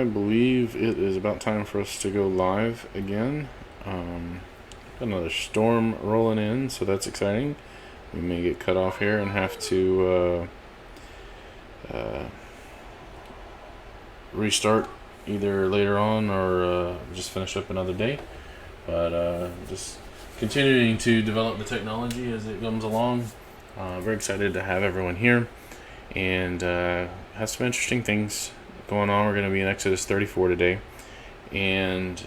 believe it is about time for us to go live again. Got another storm rolling in, so that's exciting. We may get cut off here and have to restart either later on or just finish up another day. But just continuing to develop the technology as it comes along. Very excited to have everyone here and have some interesting things going on. We're going to be in Exodus 34 today, and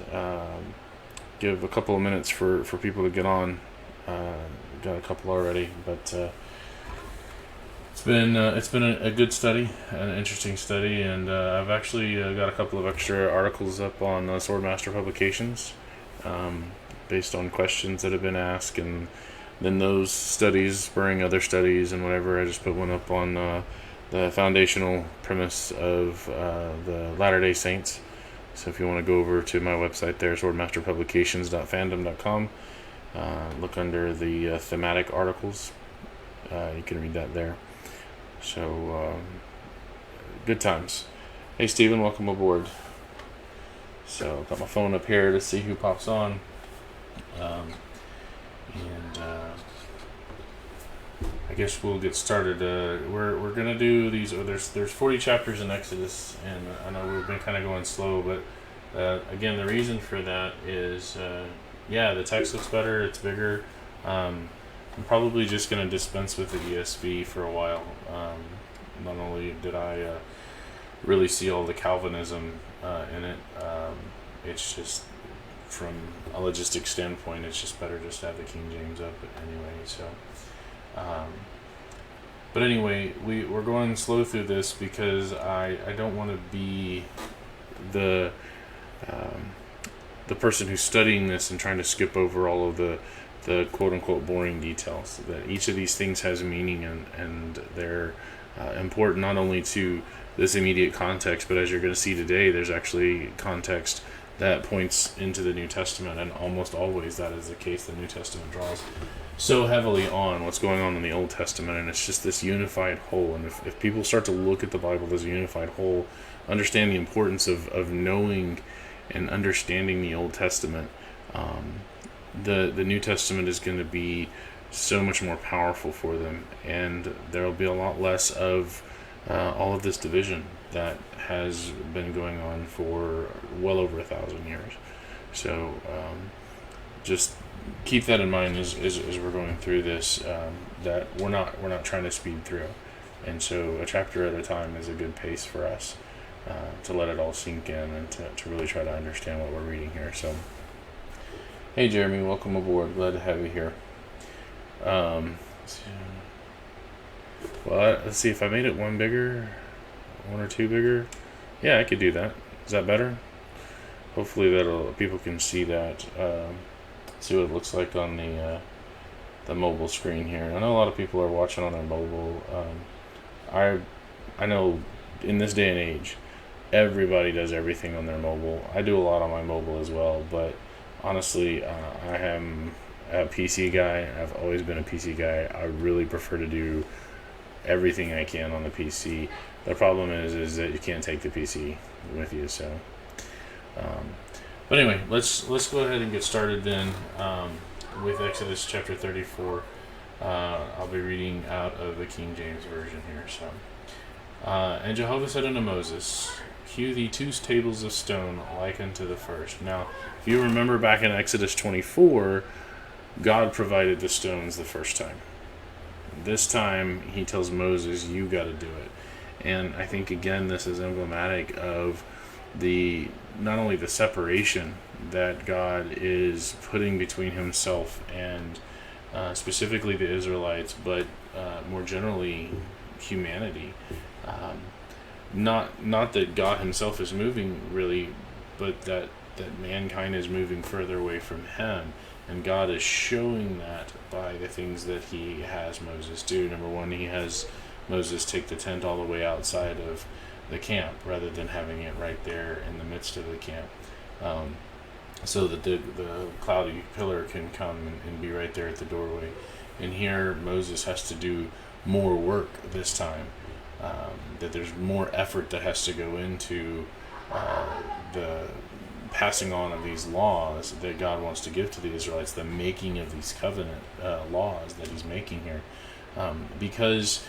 give a couple of minutes for people to get on. Got a couple already, but it's been a good study, an interesting study, and I've actually got a couple of extra articles up on Swordmaster Publications, based on questions that have been asked, and then those studies spurring other studies and whatever. I just put one up on the foundational premise of the Latter-day Saints. So if you want to go over to my website there, swordmasterpublications.fandom.com, look under the thematic articles. You can read that there. So, good times. Hey, Stephen, welcome aboard. So, got my phone up here to see who pops on. I guess we'll get started. We're gonna do these. There's 40 chapters in Exodus, and I know we've been kind of going slow, but again, the reason for that is, the text looks better. It's bigger. I'm probably just gonna dispense with the ESV for a while. Not only did I really see all the Calvinism in it, it's just from a logistic standpoint, it's just better just to have the King James up anyway. So. But anyway, we're going slow through this because I don't want to be the person who's studying this and trying to skip over all of the quote-unquote boring details. That each of these things has meaning, and they're important not only to this immediate context, but as you're going to see today, there's actually context that points into the New Testament, and almost always that is the case. The New Testament draws so heavily on what's going on in the Old Testament, and it's just this unified whole. And if people start to look at the Bible as a unified whole, understand the importance of knowing and understanding the Old Testament, the New Testament is going to be so much more powerful for them, and there will be a lot less of all of this division that has been going on for well over 1,000 years. So just keep that in mind as we're going through this, that we're not trying to speed through, and so a chapter at a time is a good pace for us to let it all sink in and to really try to understand what we're reading here. So, hey Jeremy, welcome aboard. Glad to have you here. Let's see if I made it one or two bigger. Yeah, I could do that. Is that better? Hopefully people can see that. See what it looks like on the mobile screen here. I know a lot of people are watching on their mobile. I know in this day and age, everybody does everything on their mobile. I do a lot on my mobile as well, but honestly, I am a PC guy. I've always been a PC guy. I really prefer to do everything I can on the PC. The problem is that you can't take the PC with you. So, but anyway, let's go ahead and get started then with Exodus chapter 34. I'll be reading out of the King James version here. So, and Jehovah said unto Moses, hew thee 2 tables of stone like unto the first. Now, if you remember back in Exodus 24, God provided the stones the first time. This time, he tells Moses, you got to do it. And I think, again, this is emblematic of not only the separation that God is putting between himself and specifically the Israelites, but more generally humanity. Not that God himself is moving, really, but that mankind is moving further away from him. And God is showing that by the things that he has Moses do. Number one, he has Moses take the tent all the way outside of the camp rather than having it right there in the midst of the camp, so that the cloudy pillar can come and be right there at the doorway. And here Moses has to do more work this time, that there's more effort that has to go into the passing on of these laws that God wants to give to the Israelites, the making of these covenant laws that He's making here, because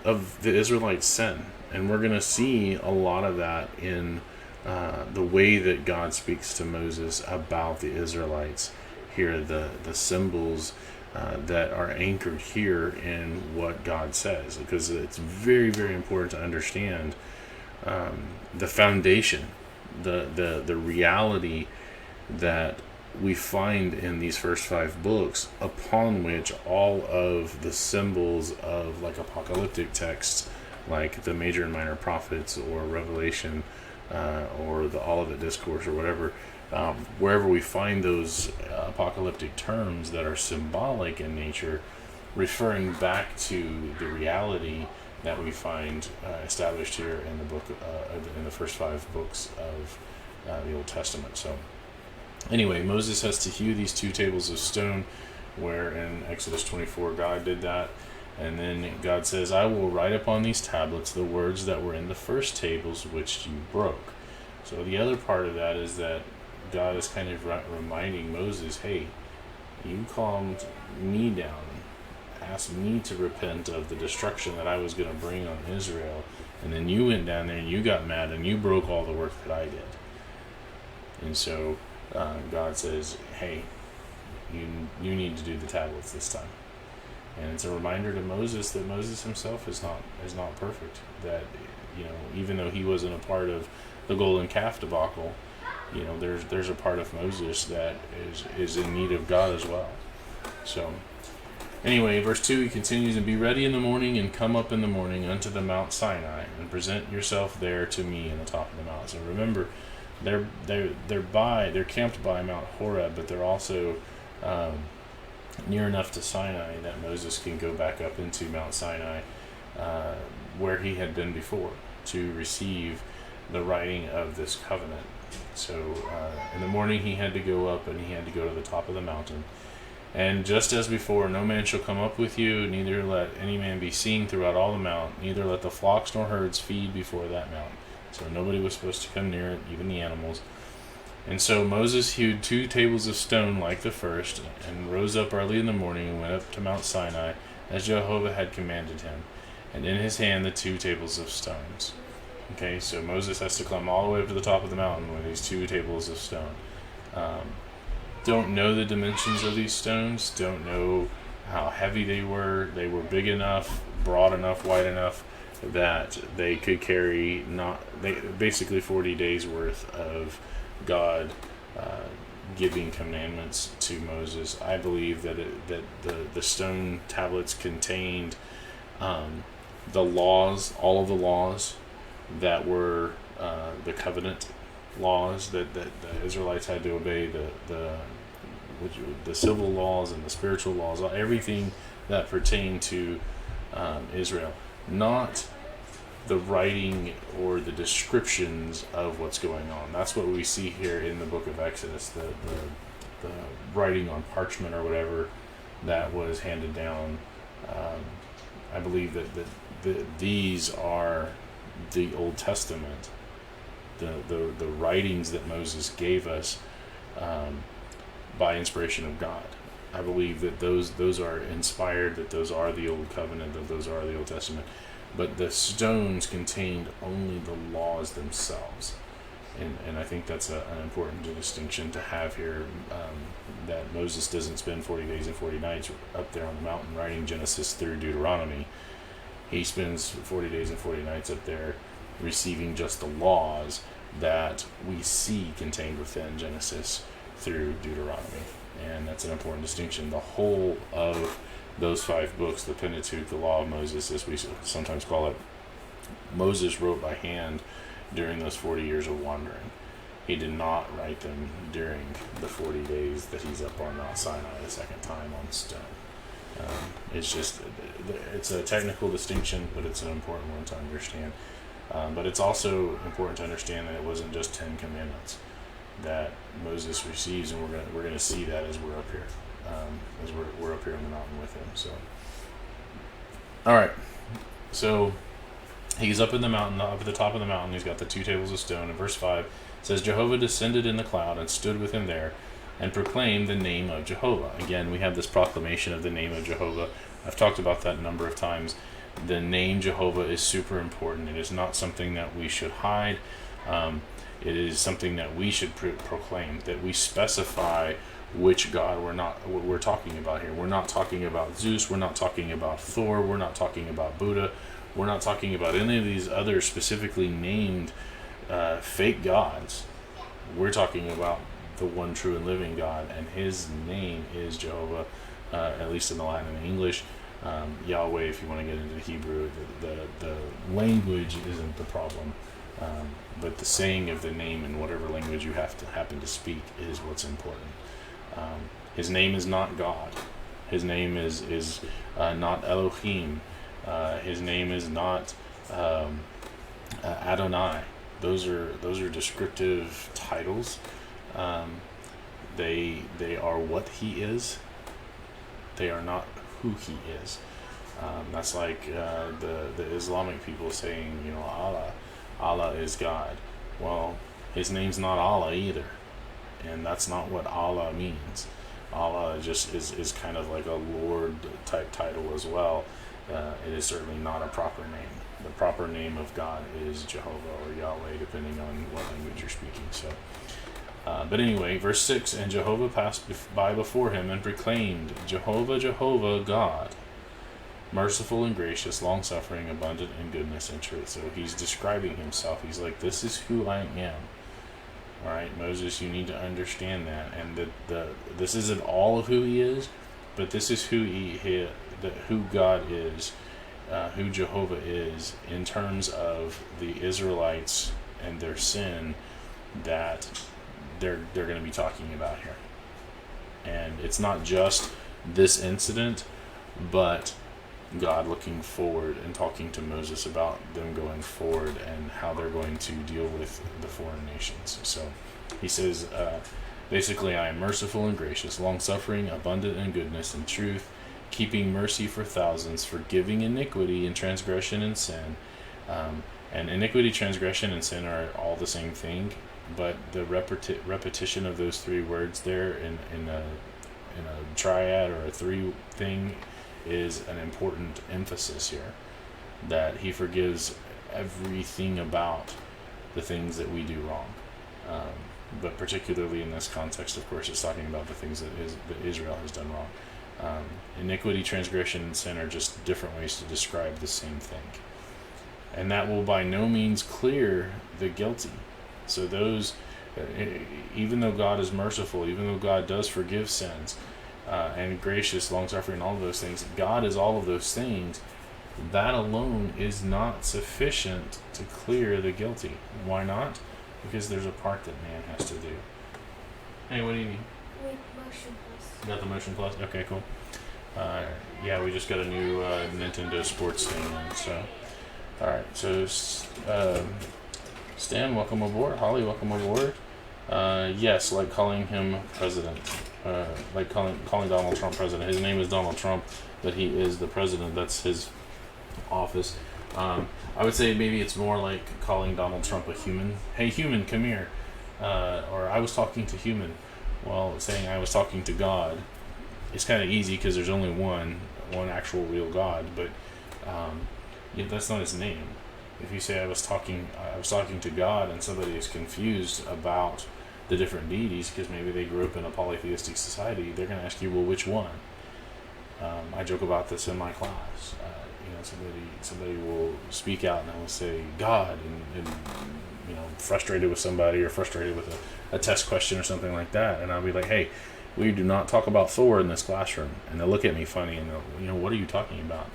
of the Israelites' sin. And we're going to see a lot of that in the way that God speaks to Moses about the Israelites here, the symbols that are anchored here in what God says, because it's very, very important to understand the foundation, the reality that we find in these first 5 books, upon which all of the symbols of like apocalyptic texts, like the major and minor prophets or Revelation or the Olivet Discourse or whatever, wherever we find those apocalyptic terms that are symbolic in nature, referring back to the reality that we find established here in the book, in the first 5 books of the Old Testament. So anyway, Moses has to hew these 2 tables of stone, where in Exodus 24 God did that. And then God says, I will write upon these tablets the words that were in the first tables which you broke. So the other part of that is that God is kind of reminding Moses, hey, you calmed me down, asked me to repent of the destruction that I was going to bring on Israel, and then you went down there and you got mad and you broke all the work that I did. And so God says, hey, you need to do the tablets this time. And it's a reminder to Moses that Moses himself is not perfect. That, even though he wasn't a part of the golden calf debacle, there's a part of Moses that is in need of God as well. So anyway, verse 2, he continues, and be ready in the morning, and come up in the morning unto the Mount Sinai, and present yourself there to me in the top of the mount. So remember, they're camped by Mount Horeb, but they're also near enough to Sinai that Moses can go back up into Mount Sinai, where he had been before, to receive the writing of this covenant. So in the morning he had to go up, and he had to go to the top of the mountain. And just as before, no man shall come up with you, neither let any man be seen throughout all the mount, neither let the flocks nor herds feed before that mount. So nobody was supposed to come near it, even the animals. And so Moses hewed 2 tables of stone like the first, and rose up early in the morning, and went up to Mount Sinai, as Jehovah had commanded him, and in his hand the 2 tables of stones. Okay, so Moses has to climb all the way up to the top of the mountain with these 2 tables of stone. Don't know the dimensions of these stones, don't know how heavy they were. They were big enough, broad enough, wide enough that they could carry basically 40 days worth of God giving commandments to Moses. I believe that the stone tablets contained the laws, all of the laws that were the covenant laws that the Israelites had to obey, the civil laws and the spiritual laws, everything that pertained to Israel, not the writing or the descriptions of what's going on. That's what we see here in the book of Exodus, the writing on parchment or whatever that was handed down. I believe that these are the Old Testament, the writings that Moses gave us by inspiration of God. I believe that those are inspired, that those are the Old Covenant, that those are the Old Testament. But the stones contained only the laws themselves. And I think that's an important distinction to have here, that Moses doesn't spend 40 days and 40 nights up there on the mountain writing Genesis through Deuteronomy. He spends 40 days and 40 nights up there receiving just the laws that we see contained within Genesis through Deuteronomy. And that's an important distinction. The whole of those 5 books, the Pentateuch, the Law of Moses, as we sometimes call it, Moses wrote by hand during those 40 years of wandering. He did not write them during the 40 days that he's up on Mount Sinai the second time on stone. It's a technical distinction, but it's an important one to understand. But it's also important to understand that it wasn't just 10 commandments that Moses receives, and we're gonna see that as we're up here, as we're up here on the mountain with him. So, all right. So He's up in the mountain, up at the top of the mountain. He's got the 2 tables of stone. In verse 5 it says, Jehovah descended in the cloud and stood with him there and proclaimed the name of Jehovah. Again, we have this proclamation of the name of Jehovah. I've talked about that a number of times. The name Jehovah is super important. It is not something that we should hide. It is something that we should proclaim, that we specify which God we're talking about here. We're not talking about Zeus. We're not talking about Thor. We're not talking about Buddha. We're not talking about any of these other specifically named fake gods. We're talking about the one true and living God, and his name is Jehovah, at least in the Latin and English. Yahweh, if you want to get into Hebrew, the language isn't the problem, but the saying of the name in whatever language you happen to speak is what's important. His name is not God. His name is not Elohim. His name is not Adonai. Those are descriptive titles. They are what he is. They are not who he is. That's like the Islamic people saying, Allah is God. Well, his name's not Allah either, and that's not what Allah means. Allah just is kind of like a Lord type title as well. It is certainly not a proper name. The proper name of God is Jehovah or Yahweh, depending on what language you're speaking. So, but anyway, verse 6, and Jehovah passed by before him and proclaimed, Jehovah, Jehovah, God, merciful and gracious, long-suffering, abundant in goodness and truth. So he's describing himself. He's like, this is who I am. All right, Moses, you need to understand that. And this isn't all of who he is, but this is who who God is, who Jehovah is, in terms of the Israelites and their sin that they're going to be talking about here. And it's not just this incident, but God looking forward and talking to Moses about them going forward and how they're going to deal with the foreign nations. So he says, basically, I am merciful and gracious, long-suffering, abundant in goodness and truth, keeping mercy for thousands, forgiving iniquity and transgression and sin. And iniquity, transgression, and sin are all the same thing, but the repetition of those three words there in a triad or a three thing is an important emphasis here, that he forgives everything about the things that we do wrong. But particularly in this context, of course, it's talking about the things that Israel has done wrong. Iniquity, transgression, and sin are just different ways to describe the same thing. And that will by no means clear the guilty. So those, even though God is merciful, even though God does forgive sins, and gracious, long-suffering, all of those things, God is all of those things, that alone is not sufficient to clear the guilty. Why not? Because there's a part that man has to do. Hey, what do you need? With Motion Plus. You got the Motion Plus? Okay, cool. Yeah, we just got a new Nintendo Sports thing in, so... Alright, so Stan, welcome aboard. Holly, welcome aboard. Yes, like calling him president. Like calling Donald Trump president. His name is Donald Trump, but he is the president. That's his office. I would say maybe it's more like calling Donald Trump a human. Hey, human, come here. Or I was talking to human. Well, saying I was talking to God, it's kind of easy because there's only one actual real God, but yeah, that's not his name. If you say I was talking to God, and somebody is confused about the different deities because maybe they grew up in a polytheistic society, they're going to ask you, well, which one? I joke about this in my class. Somebody will speak out and I will say God, and frustrated with somebody or frustrated with a test question or something like that, and I'll be like, hey, we do not talk about Thor in this classroom. And they'll look at me funny and they'll, what are you talking about?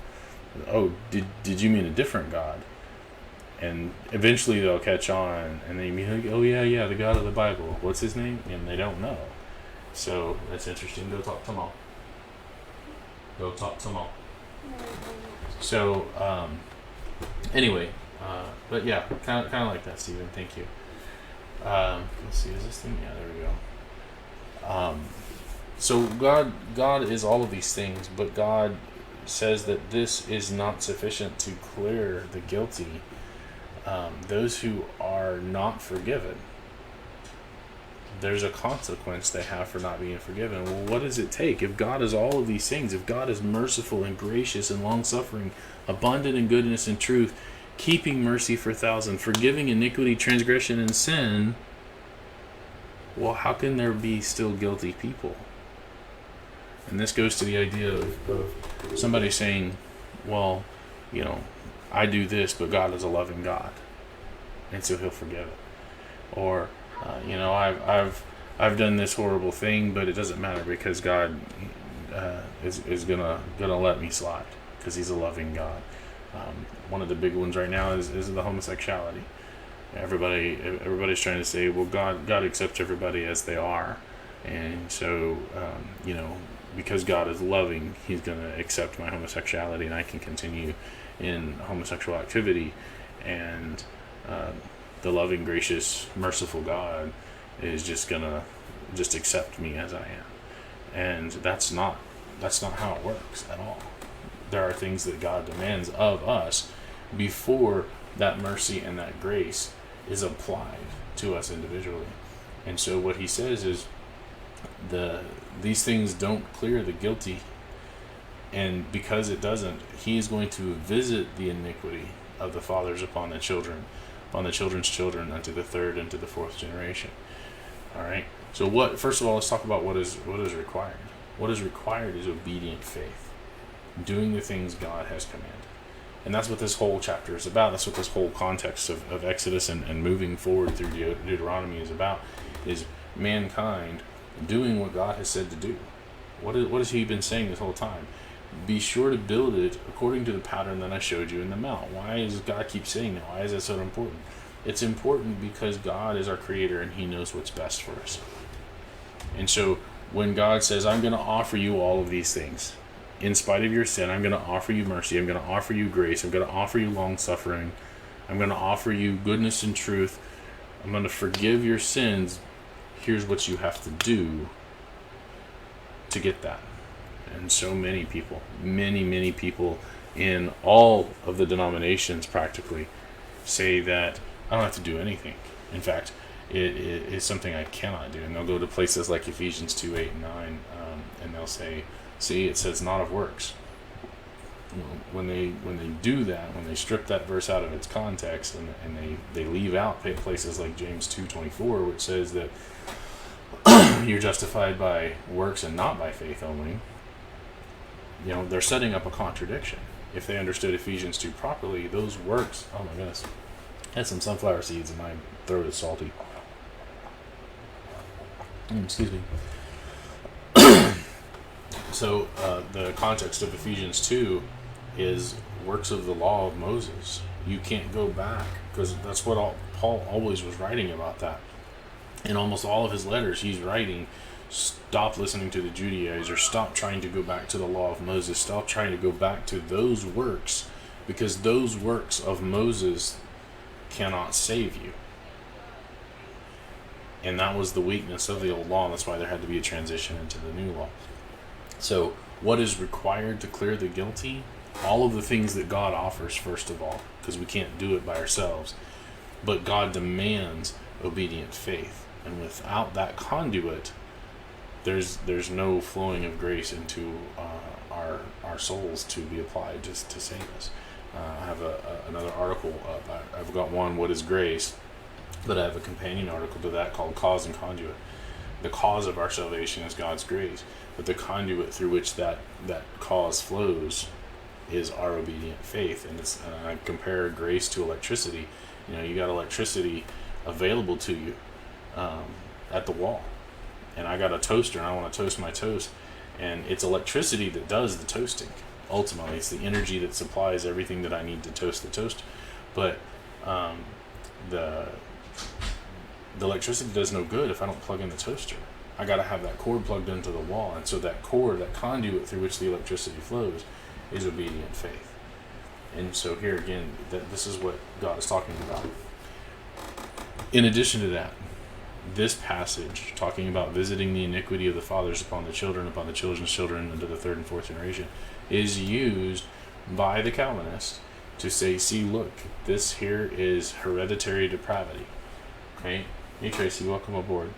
Oh, did you mean a different God? And eventually they'll catch on, and they be like, oh yeah, the God of the Bible. What's his name? And they don't know. So that's interesting. Go talk to Mo. So anyway, but yeah, kind of like that, Stephen. Thank you. Let's see, is this thing? Yeah, there we go. So God is all of these things, but God says that this is not sufficient to clear the guilty, those who are not forgiven, there's a consequence they have for not being forgiven. Well, what does it take? If God is all of these things, if God is merciful and gracious and long-suffering, abundant in goodness and truth, keeping mercy for 1,000, forgiving iniquity, transgression, and sin, well, how can there be still guilty people? And this goes to the idea of somebody saying, well, I do this, but God is a loving God, and so He'll forgive it. Or, I've done this horrible thing, but it doesn't matter because God is gonna let me slide because He's a loving God. One of the big ones right now is the homosexuality. Everybody's trying to say, well, God accepts everybody as they are, and so because God is loving, He's going to accept my homosexuality, and I can continue in homosexual activity, and the loving, gracious, merciful God is just gonna accept me as I am, and that's not how it works at all. There are things that God demands of us before that mercy and that grace is applied to us individually. And so what He says is these things don't clear the guilty, and because it doesn't, He is going to visit the iniquity of the fathers upon the children, upon the children's children, unto the third and to the fourth generation. All right. So first of all, let's talk about what is required. What is required is obedient faith, doing the things God has commanded. And that's what this whole chapter is about. That's what this whole context of Exodus and moving forward through Deuteronomy is about, is mankind doing what God has said to do. What has He been saying this whole time? Be sure to build it according to the pattern that I showed you in the mount. Why does God keep saying that? Why is that so important? It's important because God is our creator and He knows what's best for us. And so when God says, I'm going to offer you all of these things, in spite of your sin, I'm going to offer you mercy, I'm going to offer you grace, I'm going to offer you long suffering, I'm going to offer you goodness and truth, I'm going to forgive your sins, here's what you have to do to get that. And so many people, many people in all of the denominations practically say that I don't have to do anything. In fact, it is something I cannot do. And they'll go to places like Ephesians 2, 8, and 9, and they'll say, see, it says not of works. When they do that, when they strip that verse out of its context, and they leave out places like James 2:24, which says that you're justified by works and not by faith only, they're setting up a contradiction. If they understood Ephesians 2 properly, those works, oh my goodness, I had some sunflower seeds and my throat is salty. Excuse me. So the context of Ephesians 2 is works of the law of Moses. You can't go back, because that's what Paul always was writing about that. In almost all of his letters, he's writing, stop listening to the Judaizers, stop trying to go back to the law of Moses, stop trying to go back to those works, because those works of Moses cannot save you. And that was the weakness of the old law, and that's why there had to be a transition into the new law. So what is required to clear the guilty? All of the things that God offers, first of all, because we can't do it by ourselves. But God demands obedient faith. And without that conduit, there's no flowing of grace into our souls to be applied just to save us. I have another article up. I've got one, What is Grace? But I have a companion article to that called Cause and Conduit. The cause of our salvation is God's grace, but the conduit through which that cause flows is our obedient faith. And I compare grace to electricity. You got electricity available to you at the wall, and I got a toaster and I want to toast my toast, and it's electricity that does the toasting. Ultimately, it's the energy that supplies everything that I need to toast the toast. But the electricity does no good if I don't plug in the toaster. I got to have that cord plugged into the wall, and so that cord, that conduit through which the electricity flows, is obedient faith. And so here again, this is what God is talking about. In addition to that, this passage, talking about visiting the iniquity of the fathers upon the children's children, into the third and fourth generation, is used by the Calvinists to say, see, look, this here is hereditary depravity. Right? Hey, Tracy, welcome aboard.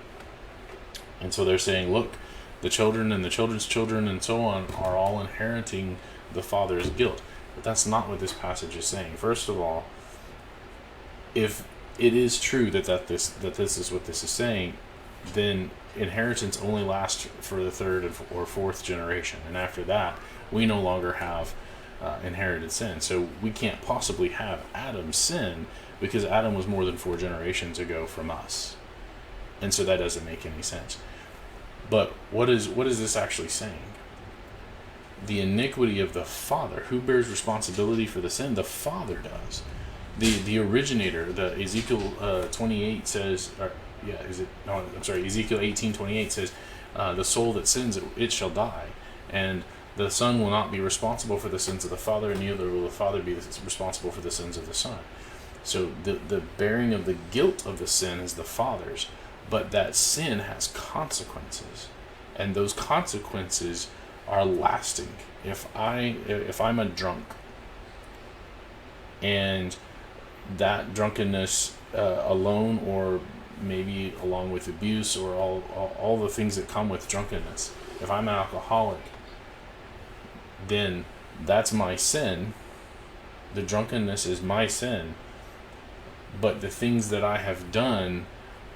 And so they're saying, look, the children and the children's children and so on are all inheriting the father's guilt. But that's not what this passage is saying. First of all, if it is true that this is what this is saying, then inheritance only lasts for the third or fourth generation. And after that, we no longer have inherited sin. So we can't possibly have Adam's sin, because Adam was more than 4 generations ago from us. And so that doesn't make any sense. But what is this actually saying? The iniquity of the father. Who bears responsibility for the sin? The father does. The originator, the Ezekiel 28 says, Ezekiel 18:28 says, the soul that sins, it shall die. And the son will not be responsible for the sins of the father, and neither will the father be responsible for the sins of the son. So the bearing of the guilt of the sin is the father's, but that sin has consequences, and those consequences are lasting. If I'm a drunk, and that drunkenness alone, or maybe along with abuse, or all the things that come with drunkenness, if I'm an alcoholic, then that's my sin. The drunkenness is my sin, but the things that I have done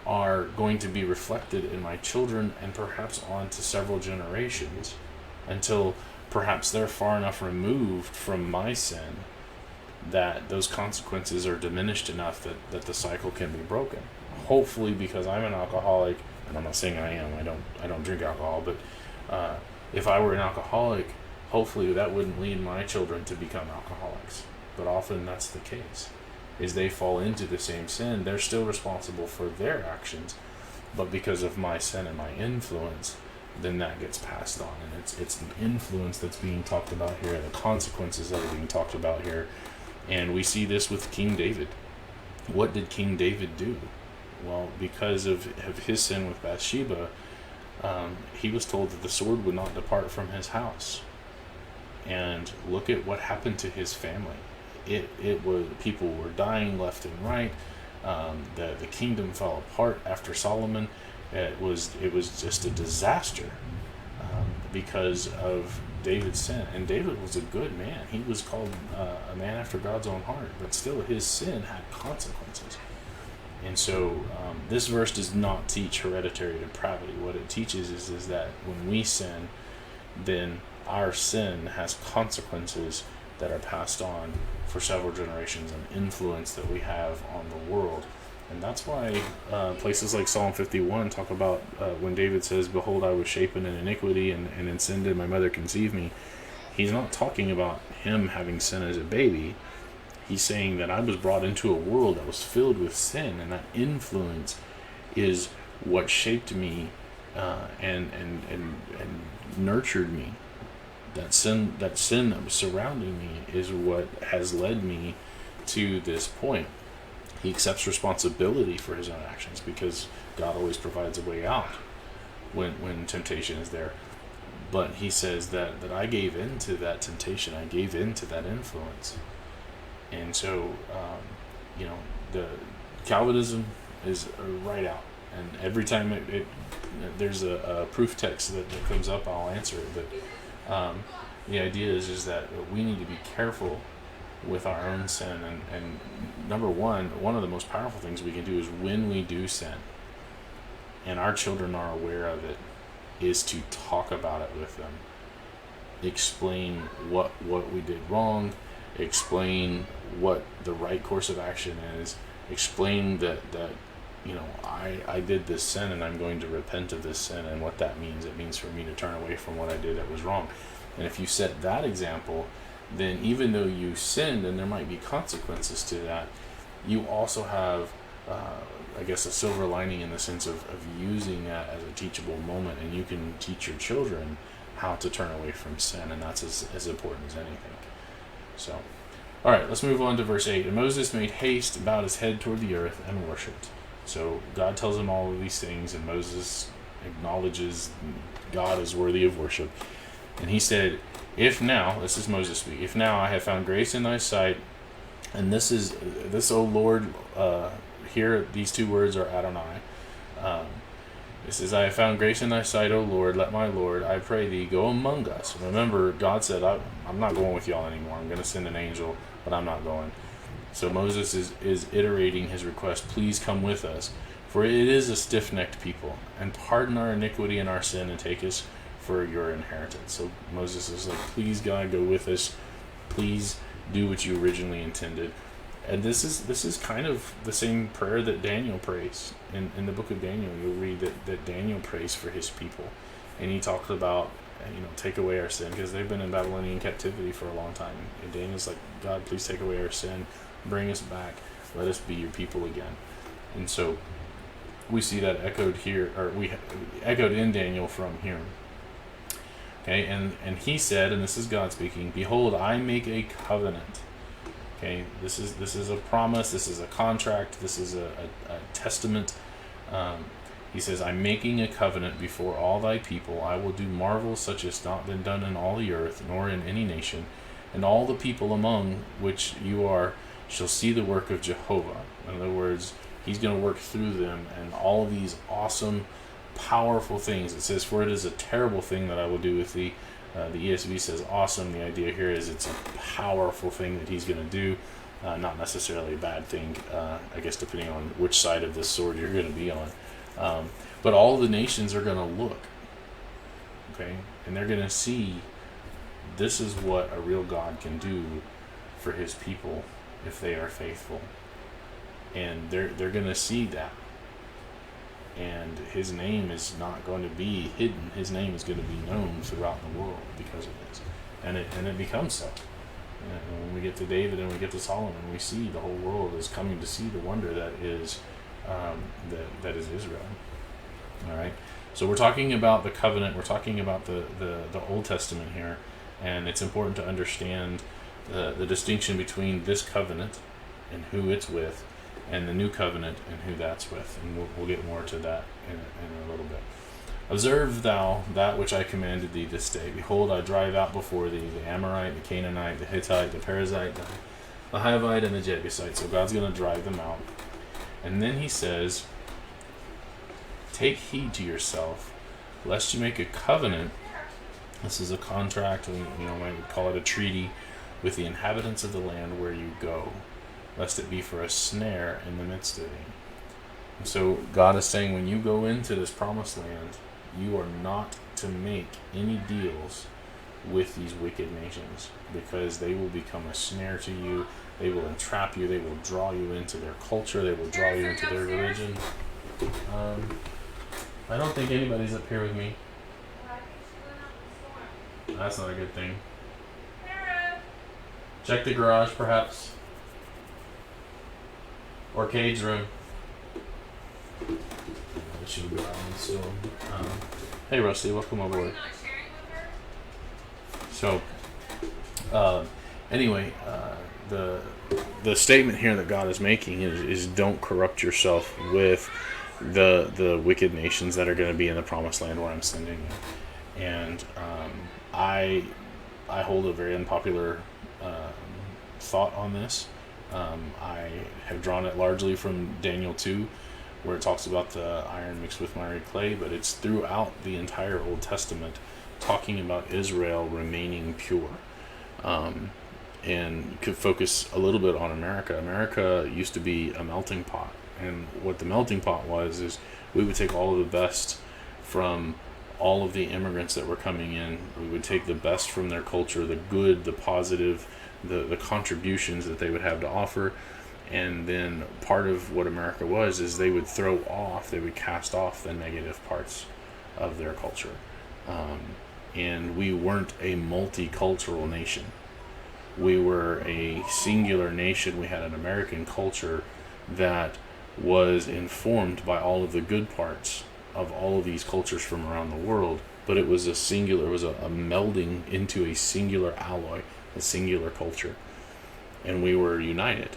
are going to be reflected in my children, and perhaps on to several generations, until perhaps they're far enough removed from my sin that those consequences are diminished enough that the cycle can be broken. Hopefully, because I'm an alcoholic, and I'm not saying I am, I don't drink alcohol, but if I were an alcoholic, hopefully that wouldn't lead my children to become alcoholics. But often that's the case, is they fall into the same sin. They're still responsible for their actions, but because of my sin and my influence, then that gets passed on. And it's the influence that's being talked about here, the consequences that are being talked about here. And we see this with King David. What did King David do? Well, because of his sin with Bathsheba, he was told that the sword would not depart from his house. And look at what happened to his family. It was, people were dying left and right. The kingdom fell apart after Solomon. It was just a disaster because of David's sin. And David was a good man. He was called a man after God's own heart, but still his sin had consequences. And so this verse does not teach hereditary depravity. What it teaches is that when we sin, then our sin has consequences that are passed on for several generations, and influence that we have on the world. And that's why places like Psalm 51 talk about when David says, "Behold, I was shapen in iniquity, and in sin did my mother conceive me." He's not talking about him having sin as a baby. He's saying that I was brought into a world that was filled with sin, and that influence is what shaped me and nurtured me. That sin that was surrounding me is what has led me to this point. He accepts responsibility for his own actions, because God always provides a way out when temptation is there. But he says that I gave in to that temptation. I gave in to that influence. And so, the Calvinism is right out. And every time there's a proof text that comes up, I'll answer it. But the idea is that we need to be careful with our own sin. And number one of the most powerful things we can do is, when we do sin, and our children are aware of it, is to talk about it with them. Explain what we did wrong. Explain what the right course of action is. Explain that I did this sin, and I'm going to repent of this sin, and what that means. It means for me to turn away from what I did that was wrong. And if you set that example, then even though you sinned and there might be consequences to that, you also have a silver lining, in the sense of using that as a teachable moment, and you can teach your children how to turn away from sin, and that's as important as anything. So, all right, let's move on to verse 8. And Moses made haste, bowed his head toward the earth, and worshipped. So God tells him all of these things, and Moses acknowledges God is worthy of worship. And he said, "If now," this is Moses speaking, "if now I have found grace in thy sight," and this, O Lord, here these two words are Adonai. It says, "I have found grace in thy sight, O Lord. Let my Lord, I pray thee, go among us." Remember, God said, I'm not going with y'all anymore. I'm going to send an angel, but I'm not going. So Moses is iterating his request, "Please come with us, for it is a stiff-necked people, and pardon our iniquity and our sin, and take us for your inheritance." So Moses is like, "Please, God, go with us. Please do what you originally intended." And this is kind of the same prayer that Daniel prays. In the book of Daniel, you'll read that Daniel prays for his people. And he talks about, take away our sin, because they've been in Babylonian captivity for a long time. And Daniel's like, "God, please take away our sin. Bring us back. Let us be your people again." And so we see that echoed here, or we echoed in Daniel from here. Okay, and he said, and this is God speaking, "Behold, I make a covenant." Okay, this is a promise. This is a contract. This is a testament. He says, "I'm making a covenant before all thy people. I will do marvels such as not been done in all the earth, nor in any nation. And all the people among which you are shall see the work of Jehovah." In other words, he's going to work through them, and all these awesome, powerful things. It says, "For it is a terrible thing that I will do with thee." The ESV says awesome. The idea here is it's a powerful thing that he's going to do, not necessarily a bad thing, I guess, depending on which side of this sword you're going to be on. But all the nations are going to look, okay, and they're going to see this is what a real God can do for his people if they are faithful. And they're going to see that. And his name is not going to be hidden. His name is going to be known throughout the world because of this. And it becomes so. And when we get to David and we get to Solomon, we see the whole world is coming to see the wonder that is that is Israel. All right. So we're talking about the covenant. We're talking about the Old Testament here, and it's important to understand the distinction between this covenant and who it's with, and the new covenant and who that's with. And we'll get more to that in a little bit. "Observe thou that which I commanded thee this day. Behold, I drive out before thee the Amorite, the Canaanite, the Hittite, the Perizzite, the Hivite, and the Jebusite." So God's going to drive them out. And then he says, "Take heed to yourself, lest you make a covenant." This is a contract, and might call it a treaty, "with the inhabitants of the land where you go, lest it be for a snare in the midst of thee." And so God is saying, when you go into this promised land, you are not to make any deals with these wicked nations, because they will become a snare to you. They will entrap you. They will draw you into their culture. They will draw you into their religion. I don't think anybody's up here with me. That's not a good thing. Check the garage, perhaps. Or Cade's room. She'll go out soon. Hey, Rusty, welcome aboard. So, anyway, the statement here that God is making is don't corrupt yourself with the wicked nations that are going to be in the promised land where I'm sending you. And I hold a very unpopular thought on this. I have drawn it largely from Daniel 2, where it talks about the iron mixed with miry clay, but it's throughout the entire Old Testament talking about Israel remaining pure. And could focus a little bit on America. America used to be a melting pot, and what the melting pot was is we would take all of the best from all of the immigrants that were coming in. We would take the best from their culture, the good, the positive, the contributions that they would have to offer. And then part of what America was is they would they would cast off the negative parts of their culture. And we weren't a multicultural nation. We were a singular nation. We had an American culture that was informed by all of the good parts of all of these cultures from around the world, but it was a melding into a singular alloy, a singular culture, and we were united.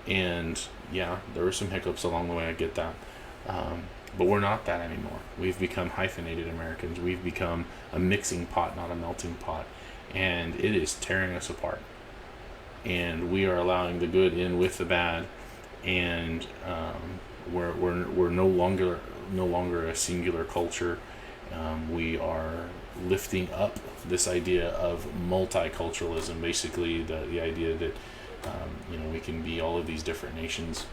And yeah, there were some hiccups along the way. I get that. But we're not that anymore. We've become hyphenated Americans. We've become a mixing pot, not a melting pot. And it is tearing us apart. And we are allowing the good in with the bad. And we're no longer a singular culture. We are lifting up this idea of multiculturalism, basically the idea that we can be all of these different nations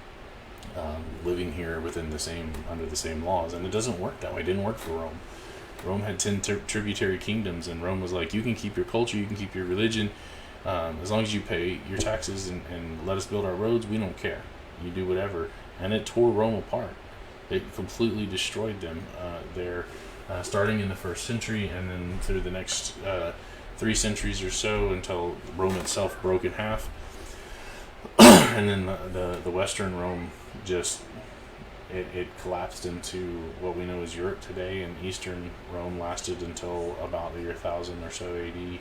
living here under the same laws, and it doesn't work that way. It didn't work for Rome. Rome had 10 tributary kingdoms, and Rome was like, you can keep your culture, you can keep your religion, as long as you pay your taxes and let us build our roads, we don't care. You do whatever. And it tore Rome apart. It completely destroyed them. Starting in the 1st century and then through the next 3 centuries or so until Rome itself broke in half. And then the Western Rome just it collapsed into what we know as Europe today, and Eastern Rome lasted until about the year 1000 or so AD,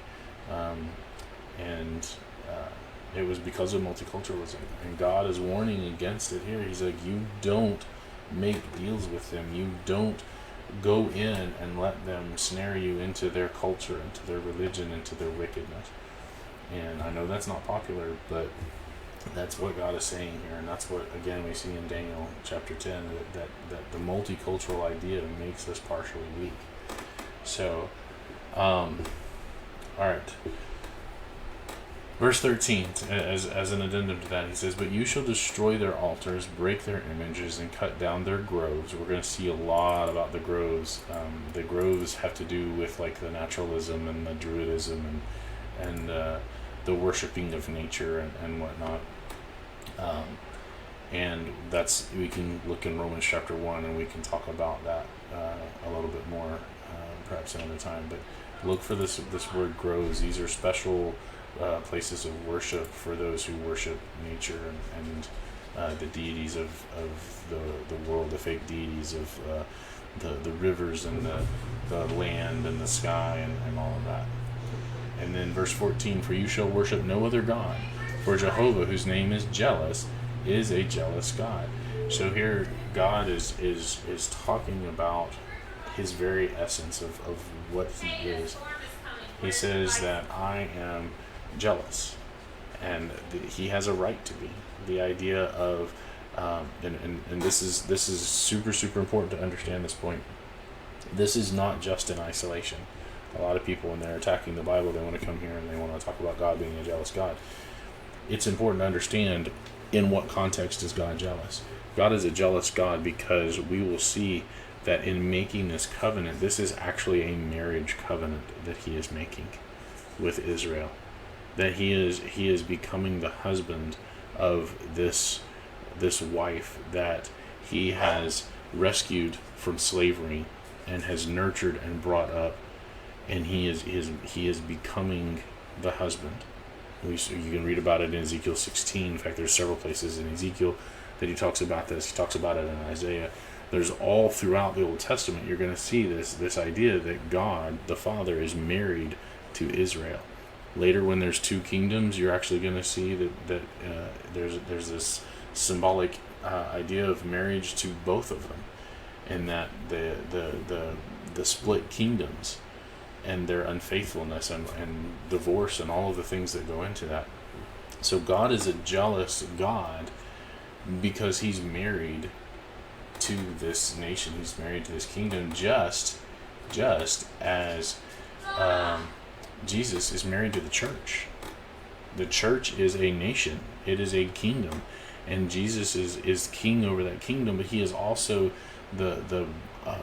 and it was because of multiculturalism. And God is warning against it here. He's like, you don't make deals with them. You don't go in and let them snare you into their culture, into their religion, into their wickedness. And I know that's not popular, but that's what God is saying here, and that's what, again, we see in Daniel chapter 10, that the multicultural idea makes us partially weak. So, all right. Verse 13, as an addendum to that, he says, but you shall destroy their altars, break their images, and cut down their groves. We're going to see a lot about the groves. The groves have to do with like the naturalism and the druidism and the worshiping of nature and whatnot. And that's, we can look in Romans chapter 1 and we can talk about that a little bit more perhaps another time. But look for this word groves. These are special places of worship for those who worship nature and the deities of the world, the fake deities of the rivers and the land and the sky and all of that. And then verse 14, for you shall worship no other God, for Jehovah, whose name is jealous, is a jealous God. So here God is talking about his very essence of what he is. He says that I am jealous, and he has a right to be. The idea of and this is super important to understand this point. This is not just in isolation. A lot of people, when they're attacking the Bible, they want to come here and they want to talk about God being a jealous God. It's important to understand in what context is God jealous. God is a jealous God because we will see that in making this covenant, this is actually a marriage covenant that he is making with Israel. That he is becoming the husband of this wife that he has rescued from slavery and has nurtured and brought up, and he is becoming the husband. You can read about it in Ezekiel 16. In fact, there's several places in Ezekiel that he talks about this. He talks about it in Isaiah. There's all throughout the Old Testament, you're going to see this idea that God, the Father, is married to Israel. Later, when there's 2 kingdoms, you're actually going to see that there's this symbolic idea of marriage to both of them, and that the split kingdoms and their unfaithfulness and divorce and all of the things that go into that. So God is a jealous God because he's married to this nation. He's married to this kingdom, just as Jesus is married to the church. The church is a nation. It is a kingdom, and Jesus is king over that kingdom. But he is also the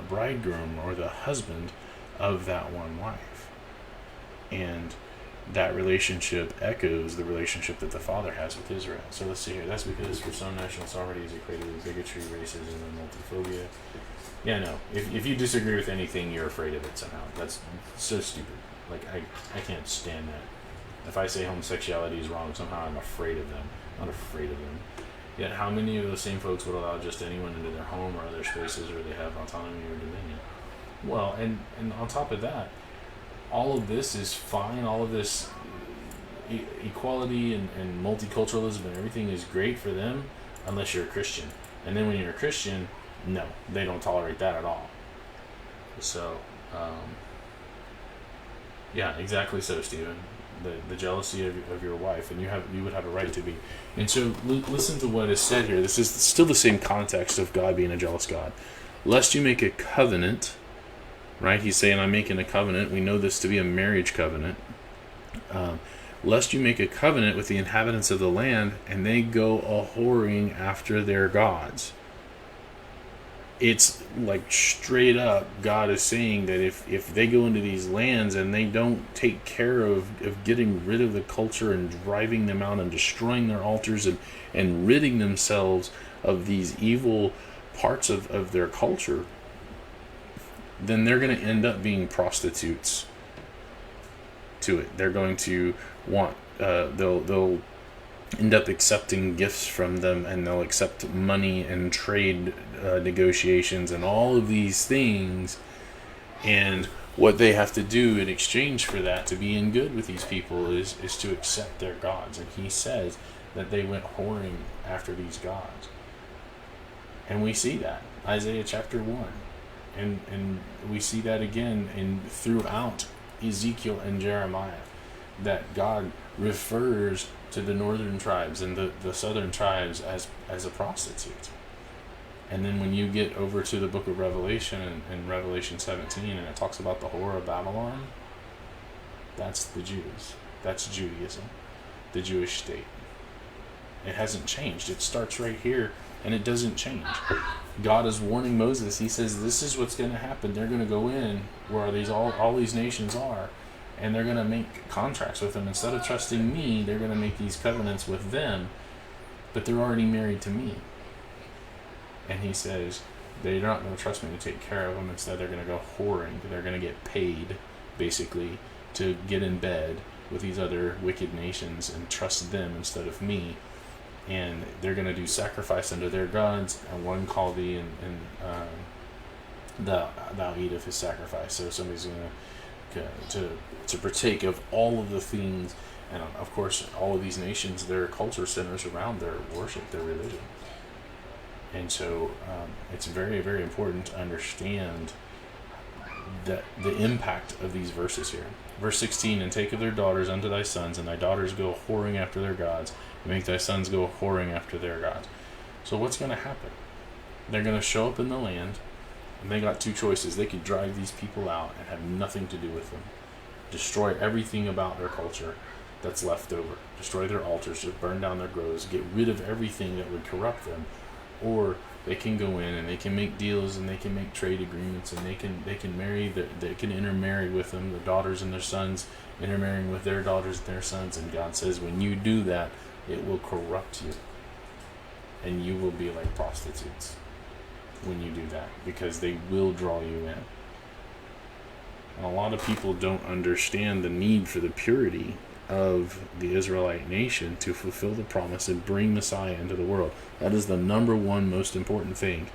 bridegroom or the husband of that one wife, and that relationship echoes the relationship that the Father has with Israel. So let's see here. That's because for some national sovereignty is equated with bigotry, racism, and multiphobia. Yeah, no. If you disagree with anything, you're afraid of it somehow. That's so stupid. Like, I can't stand that. If I say homosexuality is wrong, somehow I'm afraid of them. I'm not afraid of them. Yet how many of those same folks would allow just anyone into their home or other spaces where they have autonomy or dominion? Well, and on top of that, all of this is fine. All of this equality and multiculturalism and everything is great for them unless you're a Christian. And then when you're a Christian, no, they don't tolerate that at all. So, yeah, exactly so, Stephen. The jealousy of your wife, and you would have a right to be. And so listen to what is said here. This is still the same context of God being a jealous God. Lest you make a covenant, right? He's saying, I'm making a covenant. We know this to be a marriage covenant. Lest you make a covenant with the inhabitants of the land, and they go a-whoring after their gods. It's like straight up, God is saying that if they go into these lands and they don't take care of getting rid of the culture and driving them out and destroying their altars and ridding themselves of these evil parts of their culture, then they're going to end up being prostitutes to it. They're going to want, they'll end up accepting gifts from them, and they'll accept money and trade negotiations and all of these things, and what they have to do in exchange for that to be in good with these people is to accept their gods. And he says that they went whoring after these gods, and we see that Isaiah chapter 1, and we see that again throughout Ezekiel and Jeremiah, that God refers to the northern tribes and the southern tribes as a prostitute. And then when you get over to the book of Revelation and Revelation 17, and it talks about the whore of Babylon, that's the Jews. That's Judaism, the Jewish state. It hasn't changed. It starts right here, and it doesn't change. God is warning Moses. He says, this is what's going to happen. They're going to go in where all these nations are, and they're going to make contracts with them. Instead of trusting me, they're going to make these covenants with them, but they're already married to me. And he says, they're not going to trust me to take care of them. Instead, they're going to go whoring. They're going to get paid, basically, to get in bed with these other wicked nations and trust them instead of me. And they're going to do sacrifice unto their gods, and one call thee, and thou eat of his sacrifice. So somebody's going to partake of all of the things, and of course, all of these nations, their culture centers around their worship, their religion. And so it's very, very important to understand that the impact of these verses here. Verse 16, and take of their daughters unto thy sons, and thy daughters go whoring after their gods, and make thy sons go whoring after their gods. So what's going to happen? They're going to show up in the land, and they got two choices. They could drive these people out and have nothing to do with them, destroy everything about their culture that's left over, destroy their altars, just burn down their groves, get rid of everything that would corrupt them. Or they can go in and they can make deals, and they can make trade agreements, and they can marry, they can intermarry with them, the daughters and their sons intermarrying with their daughters and their sons. And God says, when you do that, it will corrupt you, and you will be like prostitutes when you do that, because they will draw you in. And a lot of people don't understand the need for the purity of the Israelite nation to fulfill the promise and bring Messiah into the world. That is the number one most important thing,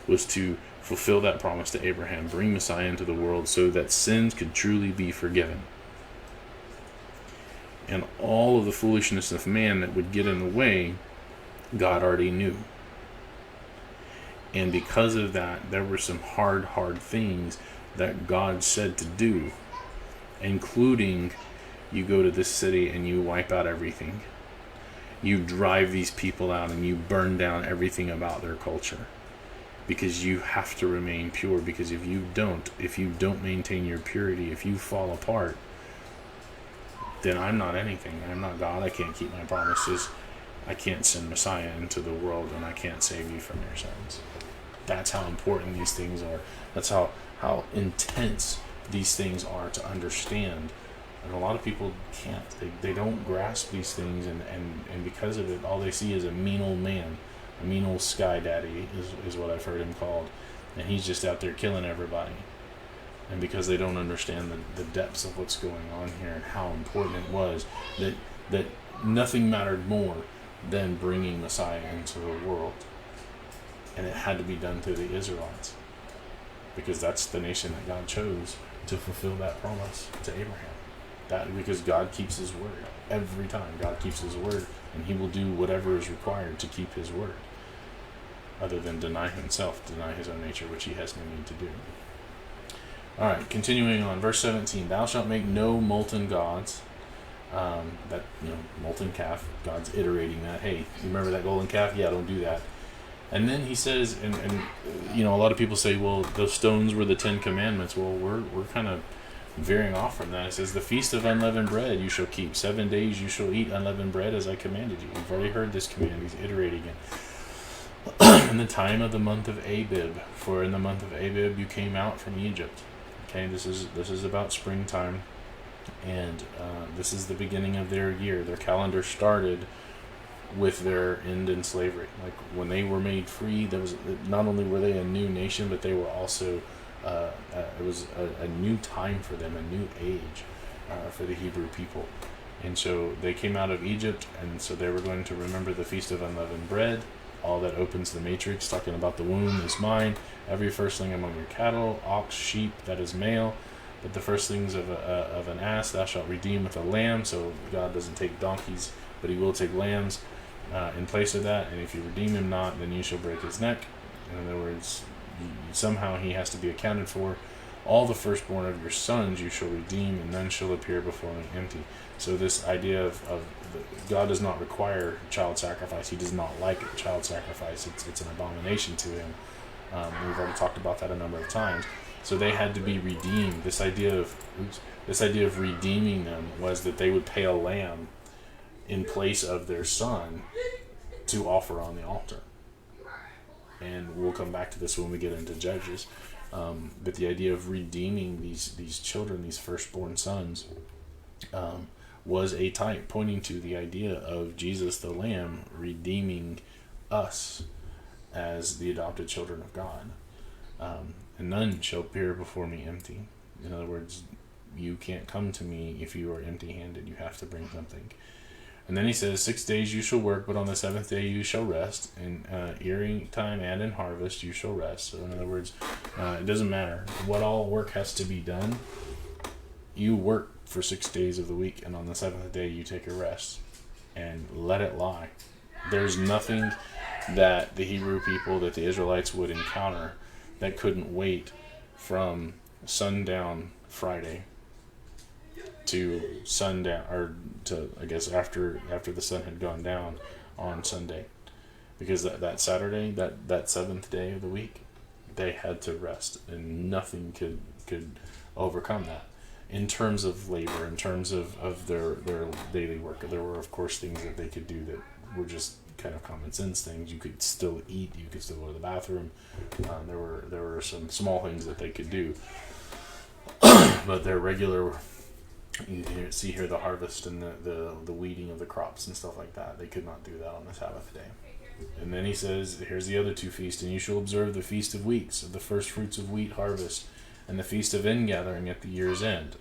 was to fulfill that promise to Abraham, bring Messiah into the world so that sins could truly be forgiven. And all of the foolishness of man that would get in the way, God already knew. And because of that, there were some hard things that God said to do, including, you go to this city and you wipe out everything. You drive these people out and you burn down everything about their culture, because you have to remain pure. Because if you don't maintain your purity, if you fall apart, then I'm not anything. I'm not God. I can't keep my promises. I can't send Messiah into the world, and I can't save you from your sins. That's how important these things are. That's how intense these things are to understand. And a lot of people can't. They don't grasp these things, and because of it, all they see is a mean old man. A mean old sky daddy is what I've heard him called. And he's just out there killing everybody. And because they don't understand the depths of what's going on here and how important it was, that nothing mattered more than bringing Messiah into the world. And it had to be done through the Israelites, because that's the nation that God chose to fulfill that promise to Abraham. That because God keeps his word. Every time God keeps his word, and he will do whatever is required to keep his word. other than deny himself, deny his own nature, which he has no need to do. All right, continuing on, verse 17. Thou shalt make no molten gods. That, molten calf. God's iterating that. Hey, you remember that golden calf? Yeah, don't do that. And then he says, and a lot of people say, well, those stones were the 10 Commandments. Well, we're kind of veering off from that. It says, the feast of unleavened bread you shall keep. 7 days you shall eat unleavened bread as I commanded you. We've already heard this command. He's iterating it. In the time of the month of Abib, for in the month of Abib you came out from Egypt. Okay, this is about springtime, and this is the beginning of their year. Their calendar started with their end in slavery. Like when they were made free, there was not only were they a new nation, but they were also it was a new time for them, a new age for the Hebrew people. And so they came out of Egypt, and so they were going to remember the Feast of Unleavened Bread. All that opens the matrix, talking about the womb is mine. Every firstling among your cattle, ox, sheep, that is male. But the firstlings of an ass thou shalt redeem with a lamb. So God doesn't take donkeys, but he will take lambs in place of that. And if you redeem him not, then you shall break his neck. In other words, somehow he has to be accounted for. All the firstborn of your sons you shall redeem, and none shall appear before me empty. So this idea of God does not require child sacrifice. He does not like child sacrifice. It's an abomination to him. We've already talked about that a number of times. So they had to be redeemed. This idea of redeeming them was that they would pay a lamb in place of their son to offer on the altar. And we'll come back to this when we get into Judges. But the idea of redeeming these children, these firstborn sons, was a type pointing to the idea of Jesus the Lamb redeeming us as the adopted children of God. And none shall appear before me empty. In other words, you can't come to me if you are empty-handed. You have to bring something. And then he says, 6 days you shall work, but on the 7th day you shall rest. In earing time and in harvest you shall rest. So in other words, it doesn't matter what all work has to be done. You work for 6 days of the week, and on the 7th day you take a rest. And let it lie. There's nothing that the Hebrew people, that the Israelites would encounter that couldn't wait from sundown Friday to sundown, or to, I guess, after the sun had gone down on Sunday, because that Saturday, that seventh day of the week, they had to rest, and nothing could overcome that in terms of labor, in terms of their daily work. There were, of course, things that they could do that were just kind of common sense things. You could still eat, you could still go to the bathroom. There were some small things that they could do, but their regular, you see here the harvest and the weeding of the crops and stuff like that, they could not do that on the Sabbath day. And then he says, here's the other two feasts, and you shall observe the Feast of Weeks, of the first fruits of wheat harvest, and the Feast of Ingathering at the year's end.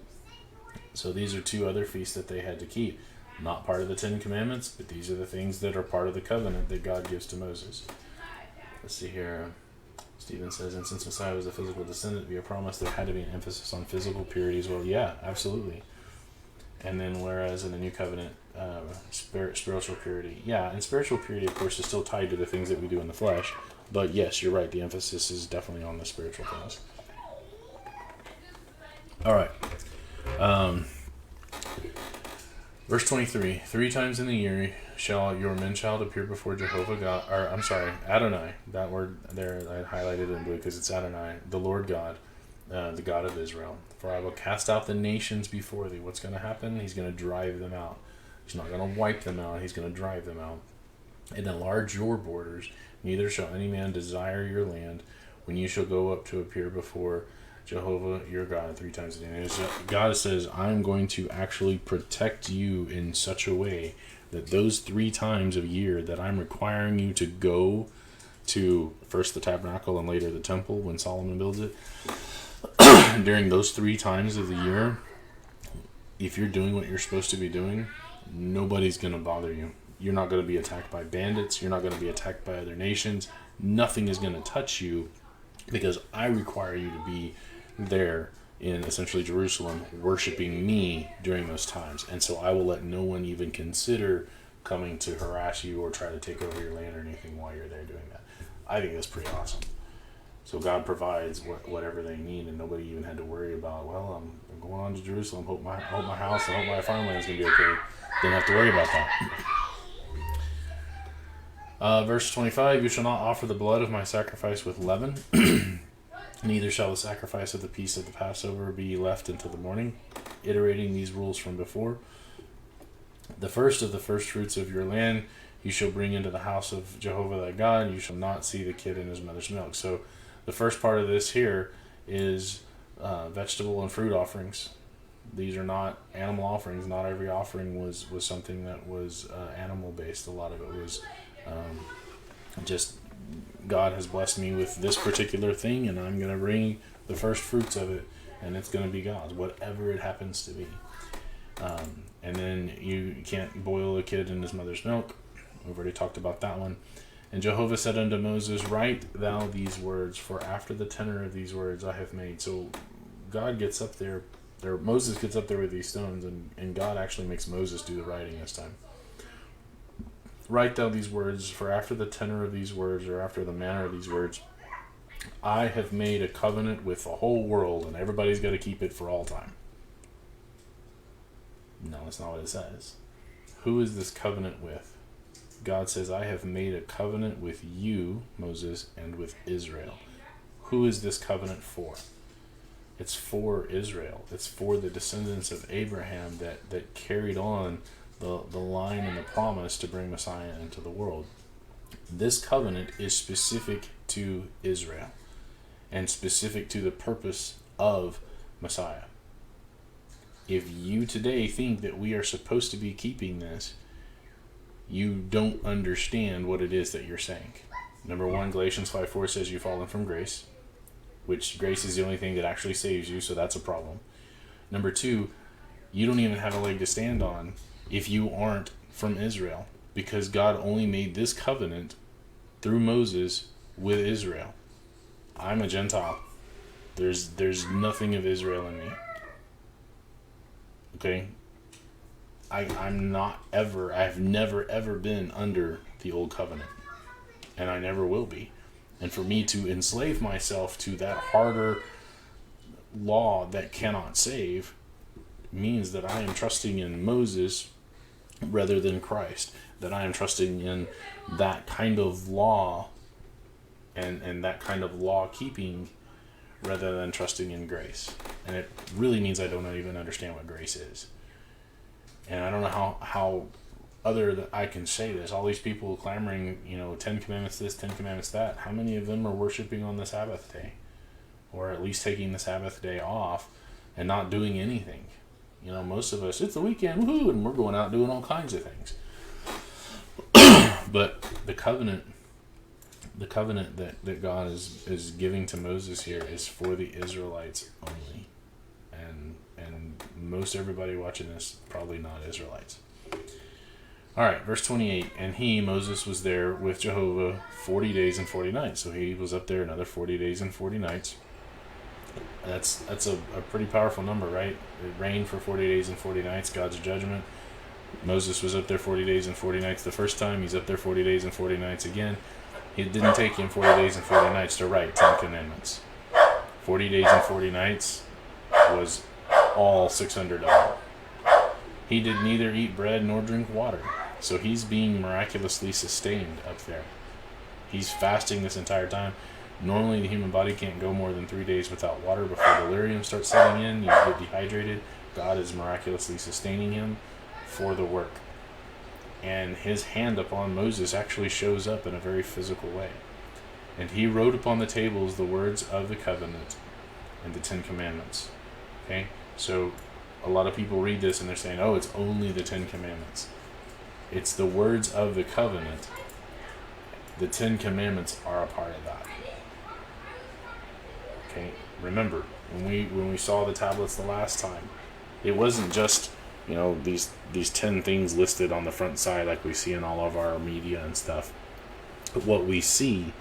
So these are two other feasts that they had to keep. Not part of the 10 Commandments, but these are the things that are part of the covenant that God gives to Moses. Let's see here. Stephen says, and since Messiah was a physical descendant via promise, there had to be an emphasis on physical purity as well. Yeah, absolutely. And then whereas in the new covenant, spiritual purity. Yeah, and spiritual purity, of course, is still tied to the things that we do in the flesh. But yes, you're right. The emphasis is definitely on the spiritual things. All right. Verse 23, 3 times in the year shall your man-child appear before Jehovah God, or I'm sorry, Adonai. That word there I highlighted in blue because it's Adonai, the Lord God, the God of Israel. For I will cast out the nations before thee. What's going to happen? He's going to drive them out. He's not going to wipe them out. He's going to drive them out. And enlarge your borders. Neither shall any man desire your land when you shall go up to appear before Jehovah your God 3 times a day. God says, I'm going to actually protect you in such a way that those 3 times a year that I'm requiring you to go to first the tabernacle and later the temple when Solomon builds it, during those 3 times of the year, if you're doing what you're supposed to be doing, nobody's going to bother you. You're not going to be attacked by bandits. You're not going to be attacked by other nations. Nothing is going to touch you because I require you to be there in essentially Jerusalem worshiping me during those times. And so I will let no one even consider coming to harass you or try to take over your land or anything while you're there doing that. I think that's pretty awesome. So God provides whatever they need, and nobody even had to worry about, well, I'm going on to Jerusalem, hope my house and hope my farmland's going to be okay. Didn't have to worry about that. Verse 25, you shall not offer the blood of my sacrifice with leaven, neither shall the sacrifice of the peace of the Passover be left until the morning. Iterating these rules from before. The first of the first fruits of your land you shall bring into the house of Jehovah thy God. You shall not see the kid in his mother's milk. So the first part of this here is vegetable and fruit offerings. These are not animal offerings. Not every offering was something that was animal based. A lot of it was just God has blessed me with this particular thing, and I'm going to bring the first fruits of it, and it's going to be God's, whatever it happens to be. And then you can't boil a kid in his mother's milk. We've already talked about that one. And Jehovah said unto Moses, write thou these words, for after the tenor of these words I have made. So God gets up there, or Moses gets up there with these stones, and God actually makes Moses do the writing this time. Write thou these words, for after the tenor of these words, or after the manner of these words, I have made a covenant with the whole world, and everybody's got to keep it for all time. No, that's not what it says. Who is this covenant with? God says, I have made a covenant with you, Moses, and with Israel. Who is this covenant for? It's for Israel. It's for the descendants of Abraham that carried on the line and the promise to bring Messiah into the world. This covenant is specific to Israel and specific to the purpose of Messiah. If you today think that we are supposed to be keeping this, you don't understand what it is that you're saying. Number one, Galatians 5:4 says you've fallen from grace, which grace is the only thing that actually saves you, so that's a problem. Number two, you don't even have a leg to stand on if you aren't from Israel, because God only made this covenant through Moses with Israel. I'm a Gentile. There's nothing of Israel in me. Okay? I've never ever been under the old covenant, and I never will be. And for me to enslave myself to that harder law that cannot save means that I am trusting in Moses rather than Christ, that I am trusting in that kind of law and that kind of law keeping rather than trusting in grace. And it really means I don't even understand what grace is. And I don't know how other that I can say this. All these people clamoring, 10 commandments this, 10 commandments that. How many of them are worshiping on the Sabbath day? Or at least taking the Sabbath day off and not doing anything. Most of us, it's the weekend, woohoo, and we're going out doing all kinds of things. But the covenant that God is giving to Moses here is for the Israelites only. And most everybody watching this, probably not Israelites. Alright, verse 28. And he, Moses, was there with Jehovah 40 days and 40 nights. So he was up there another 40 days and 40 nights. That's a pretty powerful number, right? It rained for 40 days and 40 nights, God's judgment. Moses was up there 40 days and 40 nights the first time. He's up there 40 days and 40 nights again. It didn't take him 40 days and 40 nights to write 10 commandments. 40 days and 40 nights was all 600 of them. He did neither eat bread nor drink water. So he's being miraculously sustained up there. He's fasting this entire time. Normally the human body can't go more than 3 days without water before delirium starts setting in. You get dehydrated. God is miraculously sustaining him for the work. And his hand upon Moses actually shows up in a very physical way. And he wrote upon the tables the words of the covenant and the 10 commandments. Okay? So a lot of people read this and they're saying, oh, it's only the 10 commandments. It's the words of the covenant. The 10 commandments are a part of that. Okay? Remember, when we saw the tablets the last time, it wasn't just these 10 things listed on the front side like we see in all of our media and stuff. But what we see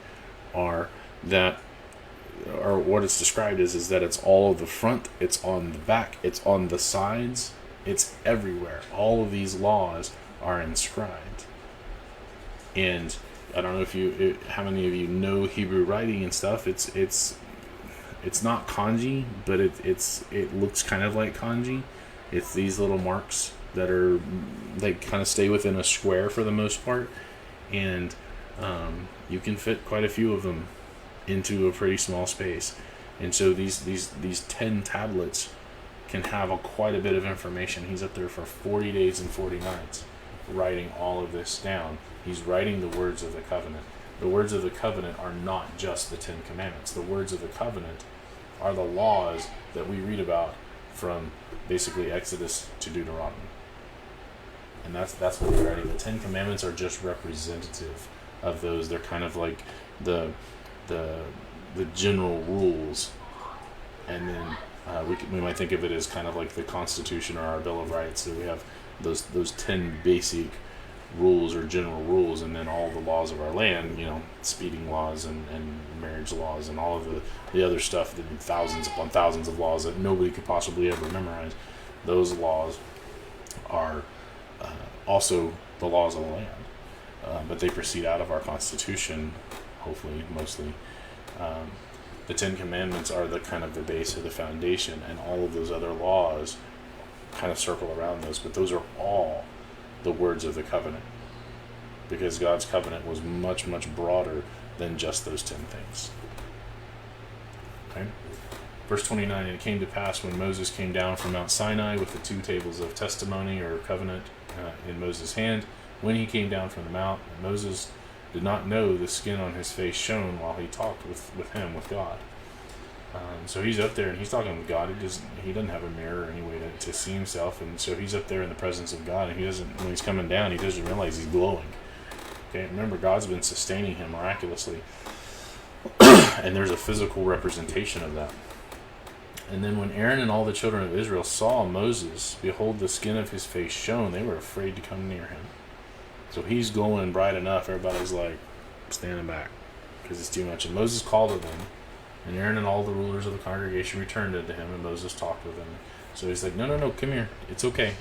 are that, or what it's described is that it's all of the front, it's on the back, it's on the sides, it's everywhere. All of these laws are inscribed. And I don't know how many of you know Hebrew writing and stuff. It's not kanji, but it looks kind of like kanji. It's these little marks that are, they kind of stay within a square for the most part, and you can fit quite a few of them into a pretty small space. And so these 10 tablets can have quite a bit of information. He's up there for 40 days and 40 nights writing all of this down. He's writing the words of the covenant. The words of the covenant are not just the 10 commandments. The words of the covenant are the laws that we read about from basically Exodus to Deuteronomy. And that's what he's writing. The 10 commandments are just representative of those. They're kind of like the general rules, and then we might think of it as kind of like the Constitution or our Bill of Rights. So we have those 10 basic rules or general rules, and then all the laws of our land, speeding laws and marriage laws and all of the other stuff, that thousands upon thousands of laws that nobody could possibly ever memorize. Those laws are also the laws of the land, but they proceed out of our Constitution, hopefully, mostly. The 10 Commandments are the kind of the base of the foundation, and all of those other laws kind of circle around those, but those are all the words of the covenant, because God's covenant was much, much broader than just those 10 things. Okay? Verse 29, and it came to pass when Moses came down from Mount Sinai with the 2 tables of testimony or covenant in Moses' hand, when he came down from the mount, Moses did not know the skin on his face shone while he talked with God. So he's up there and he's talking with God. He doesn't have a mirror or any way to see himself, and so he's up there in the presence of God, and when he's coming down, he doesn't realize he's glowing. Okay, remember, God's been sustaining him miraculously, and there's a physical representation of that. And then when Aaron and all the children of Israel saw Moses, behold, the skin of his face shone, they were afraid to come near him. So he's glowing bright enough, everybody's like standing back because it's too much. And Moses called to them, and Aaron and all the rulers of the congregation returned unto him, and Moses talked with them. So he's like, no, come here. It's okay.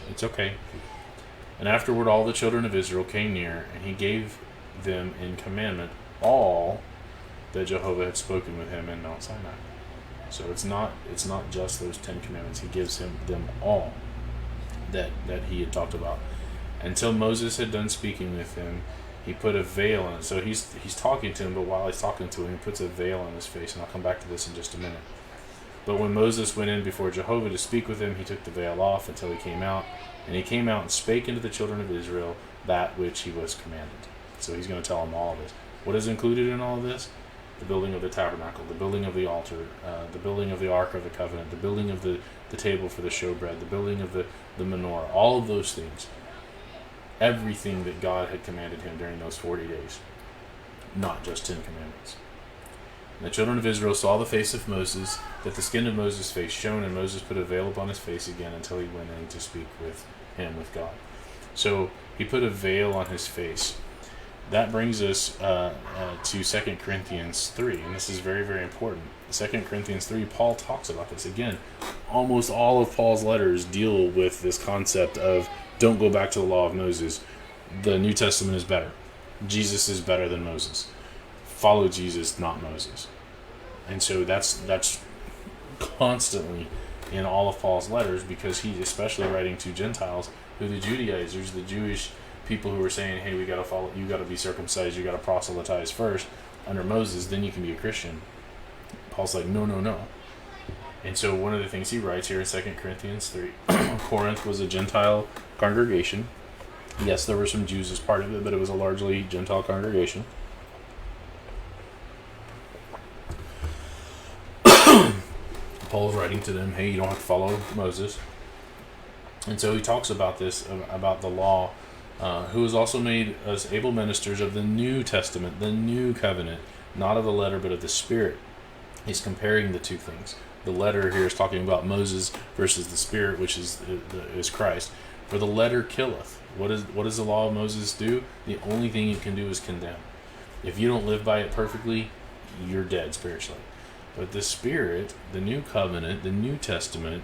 And afterward all the children of Israel came near, and he gave them in commandment all that Jehovah had spoken with him in Mount Sinai. So it's not just those 10 commandments. He gives them all that he had talked about. Until Moses had done speaking with him, he put a veil on it. So he's talking to him, but while he's talking to him, he puts a veil on his face, and I'll come back to this in just a minute. But when Moses went in before Jehovah to speak with him, he took the veil off until he came out, and he came out and spake unto the children of Israel that which he was commanded. So he's going to tell them all of this. What is included in all of this? The building of the tabernacle, the building of the altar, the building of the Ark of the Covenant, the building of the table for the showbread, the building of the menorah, all of those things. Everything that God had commanded him during those 40 days, not just 10 commandments. And the children of Israel saw the face of Moses, that the skin of Moses' face shone, and Moses put a veil upon his face again until he went in to speak with God. So he put a veil on his face. That brings us to 2 Corinthians 3, and this is very, very important. 2 Corinthians 3, Paul talks about this. Again, almost all of Paul's letters deal with this concept of don't go back to the law of Moses. The New Testament is better. Jesus is better than Moses. Follow Jesus, not Moses. And so that's constantly in all of Paul's letters, because he's especially writing to Gentiles, who the Judaizers, the Jewish people who were saying, hey, you got to be circumcised, you got to proselytize first under Moses, then you can be a Christian. Paul's like, no. And so one of the things he writes here in 2 Corinthians 3, Corinth was a Gentile congregation. Yes, there were some Jews as part of it, but it was a largely Gentile congregation. Paul's writing to them, hey, you don't have to follow Moses. And so he talks about this, about the law, who has also made us able ministers of the New Testament, the New Covenant, not of the letter, but of the Spirit. He's comparing the two things. The letter here is talking about Moses versus the Spirit, which is Christ. For the letter killeth. What does the law of Moses do? The only thing it can do is condemn. If you don't live by it perfectly, you're dead spiritually. But the Spirit, the New Covenant, the New Testament,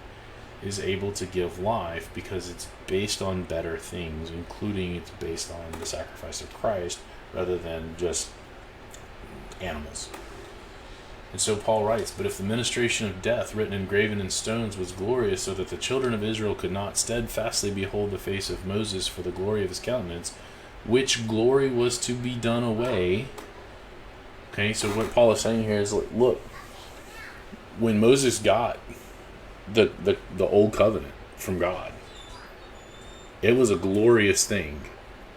is able to give life because it's based on better things, including it's based on the sacrifice of Christ rather than just animals. And so Paul writes, "But if the ministration of death, written and graven in stones, was glorious, so that the children of Israel could not steadfastly behold the face of Moses for the glory of his countenance, which glory was to be done away." Okay, so what Paul is saying here is, look, when Moses got the old covenant from God, it was a glorious thing.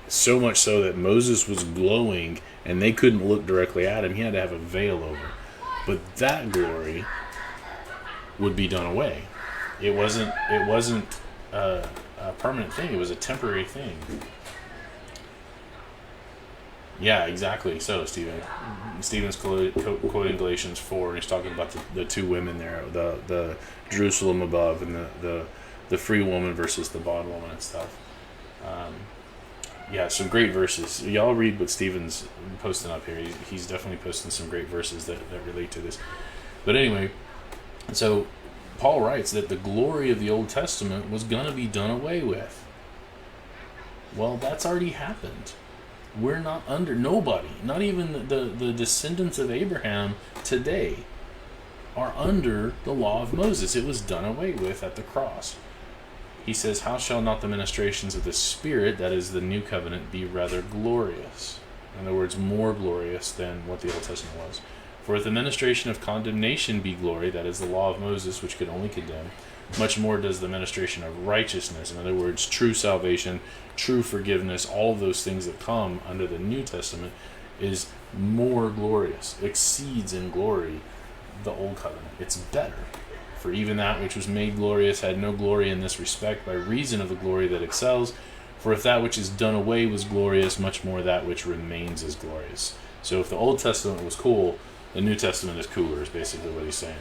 So much so that Moses was glowing and they couldn't look directly at him. He had to have a veil over. But that glory would be done away. It wasn't a permanent thing. It was a temporary thing. Yeah, exactly. So, Stephen. Stephen's quoting Galatians 4, and he's talking about the two women there, the Jerusalem above and the free woman versus the bondwoman and stuff. Yeah, some great verses. Y'all read what Stephen's posting up here. He's definitely posting some great verses that relate to this. But anyway, so Paul writes that the glory of the Old Testament was going to be done away with. Well, that's already happened. We're not under, nobody, not even the descendants of Abraham today, are under the law of Moses. It was done away with at the cross. He says, "How shall not the ministrations of the Spirit, that is the new covenant, be rather glorious?" In other words, more glorious than what the Old Testament was. "For if the ministration of condemnation be glory, that is the law of Moses, which could only condemn, much more does the ministration of righteousness," in other words, true salvation, true forgiveness, all of those things that come under the New Testament, is more glorious, exceeds in glory the Old Covenant. It's better. "For even that which was made glorious had no glory in this respect by reason of the glory that excels. For if that which is done away was glorious, much more that which remains is glorious." So if the Old Testament was cool, the New Testament is cooler, is basically what he's saying.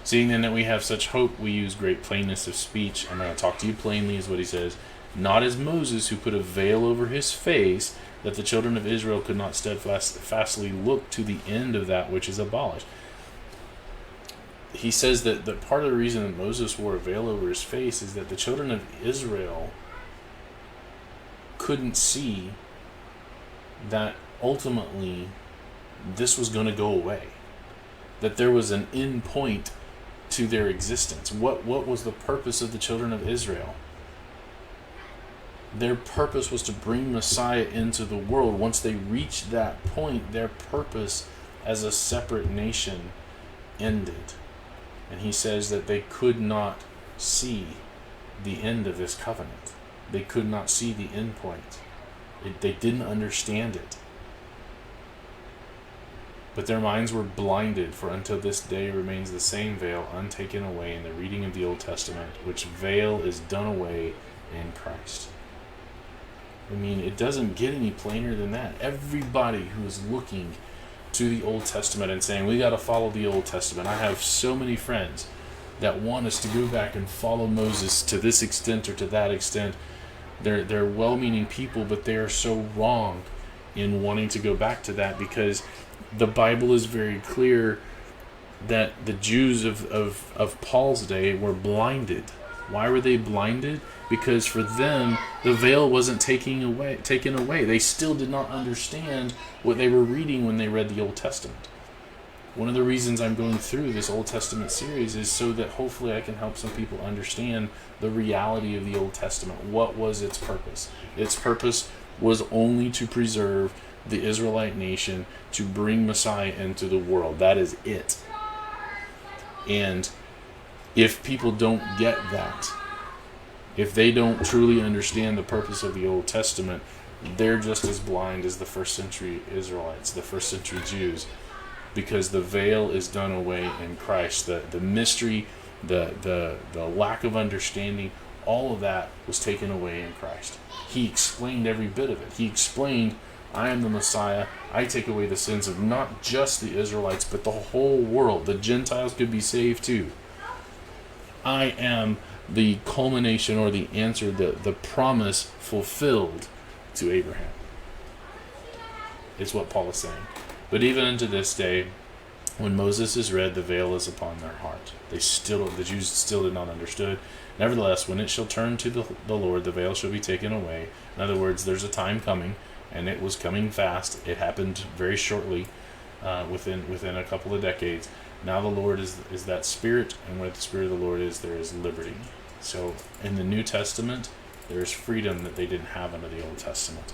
"Seeing then that we have such hope, we use great plainness of speech." I'm going to talk to you plainly, is what he says. "Not as Moses, who put a veil over his face, that the children of Israel could not steadfastly look to the end of that which is abolished." He says that part of the reason that Moses wore a veil over his face is that the children of Israel couldn't see that ultimately this was going to go away, that there was an end point to their existence. What was the purpose of the children of Israel? Their purpose was to bring Messiah into the world. Once they reached that point, their purpose as a separate nation ended. And he says that they could not see the end of this covenant. They could not see the end point. They didn't understand it. But their minds were blinded, for until this day remains the same veil untaken away in the reading of the Old Testament, which veil is done away in Christ. I mean, it doesn't get any plainer than that. Everybody who is looking to the Old Testament and saying, we got to follow the Old Testament. I have so many friends that want us to go back and follow Moses to this extent or to that extent. They're well-meaning people, but they are so wrong in wanting to go back to that, because the Bible is very clear that the Jews of Paul's day were blinded. Why were they blinded? Because for them, the veil wasn't taken away. They still did not understand what they were reading when they read the Old Testament. One of the reasons I'm going through this Old Testament series is so that hopefully I can help some people understand the reality of the Old Testament. What was its purpose? Its purpose was only to preserve the Israelite nation, to bring Messiah into the world. That is it. And if people don't get that, if they don't truly understand the purpose of the Old Testament, they're just as blind as the first century Israelites, the first century Jews, because the veil is done away in Christ. The mystery, the lack of understanding, all of that was taken away in Christ. He explained every bit of it. He explained, I am the Messiah. I take away the sins of not just the Israelites, but the whole world. The Gentiles could be saved too. I am the culmination or the answer, the promise fulfilled to Abraham. It's what Paul is saying. But even unto this day, when Moses is read, the veil is upon their heart. The Jews still did not understood. Nevertheless, when it shall turn to the Lord, the veil shall be taken away. In other words, there's a time coming and it was coming fast. It happened very shortly, within a couple of decades. Now the Lord is that Spirit, and where the Spirit of the Lord is, there is liberty. So in the New Testament, there is freedom that they didn't have under the Old Testament,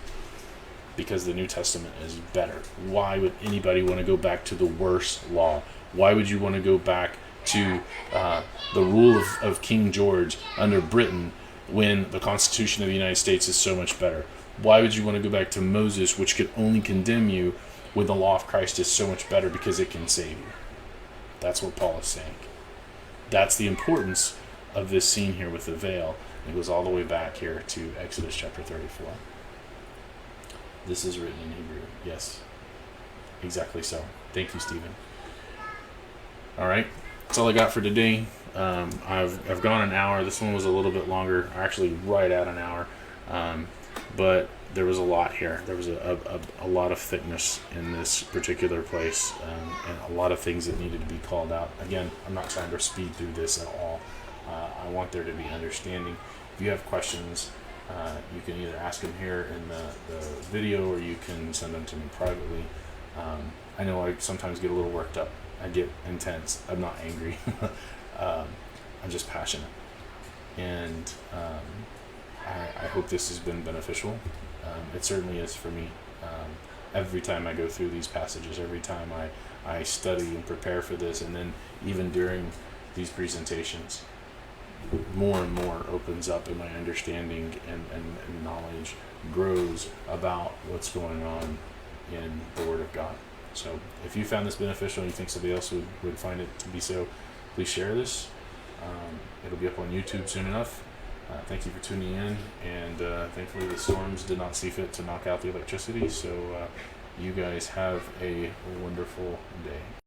because the New Testament is better. Why would anybody want to go back to the worst law? Why would you want to go back to the rule of King George under Britain when the Constitution of the United States is so much better? Why would you want to go back to Moses, which could only condemn you, when the law of Christ is so much better because it can save you? That's what Paul is saying. That's the importance of this scene here with the veil. It goes all the way back here to Exodus chapter 34. This is written in Hebrew. Yes, exactly so. Thank you, Stephen. All right, that's all I got for today. I've gone an hour. This one was a little bit longer, actually right at an hour, but there was a lot here. There was a lot of thickness in this particular place, and a lot of things that needed to be called out. Again, I'm not trying to speed through this at all. I want there to be understanding. If you have questions, you can either ask them here in the video, or you can send them to me privately. I know I sometimes get a little worked up. I get intense. I'm not angry. I'm just passionate. And I hope this has been beneficial. It certainly is for me. Every time I go through these passages, every time I study and prepare for this, and then even during these presentations, more and more opens up in my understanding, and knowledge grows about what's going on in the Word of God. So if you found this beneficial and you think somebody else would find it to be so, please share this. It'll be up on YouTube soon enough. Thank you for tuning in, and thankfully the storms did not see fit to knock out the electricity, so you guys have a wonderful day.